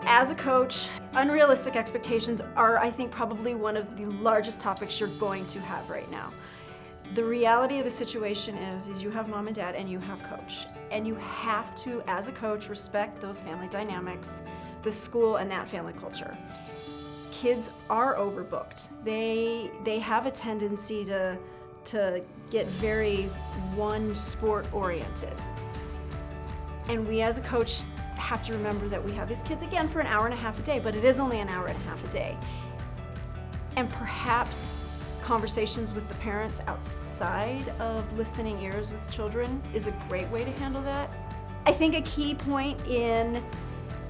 As a coach, unrealistic expectations are, I think, probably one of the largest topics you're going to have right now. The reality of the situation is you have mom and dad and you have coach. And you have to, as a coach, respect those family dynamics, the school and that family culture. Kids are overbooked. They have a tendency to get very one sport oriented. And we as a coach have to remember that we have these kids again for an hour and a half a day, but it is only an hour and a half a day. And perhaps conversations with the parents outside of listening ears with children is a great way to handle that. I think a key point in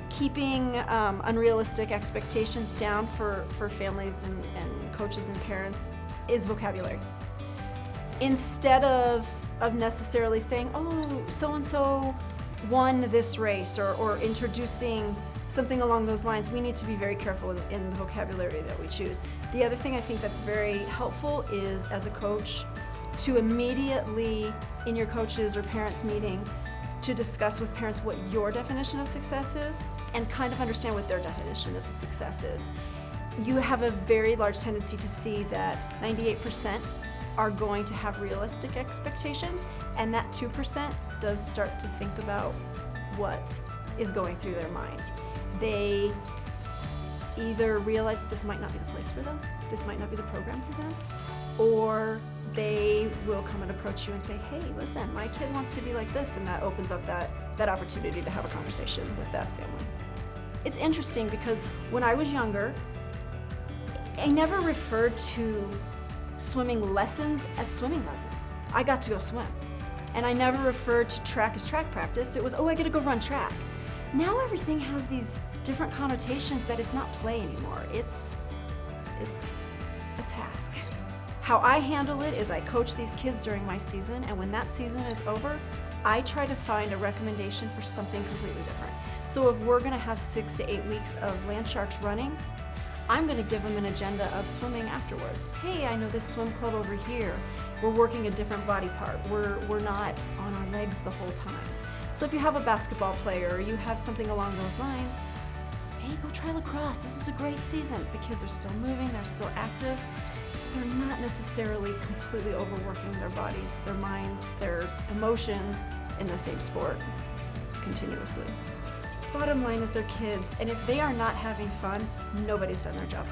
keeping unrealistic expectations down for families and coaches and parents is vocabulary. Instead of necessarily saying, oh, so-and-so won this race, or introducing something along those lines, we need to be very careful in the vocabulary that we choose. The other thing I think that's very helpful is, as a coach, to immediately, in your coaches or parents meeting, to discuss with parents what your definition of success is and kind of understand what their definition of success is. You have a very large tendency to see that 98% are going to have realistic expectations, and that 2% does start to think about what is going through their mind. They either realize that this might not be the place for them, this might not be the program for them, or they will come and approach you and say, hey, listen, my kid wants to be like this, and that opens up that opportunity to have a conversation with that family. It's interesting because when I was younger, I never referred to swimming lessons as swimming lessons. I got to go swim. And I never referred to track as track practice. It was, oh, I gotta go run track. Now everything has these different connotations that it's not play anymore. It's a task. How I handle it is I coach these kids during my season, and when that season is over, I try to find a recommendation for something completely different. So if we're gonna have 6 to 8 weeks of Landsharks running, I'm gonna give them an agenda of swimming afterwards. Hey, I know this swim club over here. We're working a different body part. We're not on our legs the whole time. So if you have a basketball player or you have something along those lines, hey, go try lacrosse. This is a great season. The kids are still moving, they're still active. They're not necessarily completely overworking their bodies, their minds, their emotions in the same sport continuously. Bottom line is they're kids, and if they are not having fun, nobody's done their job.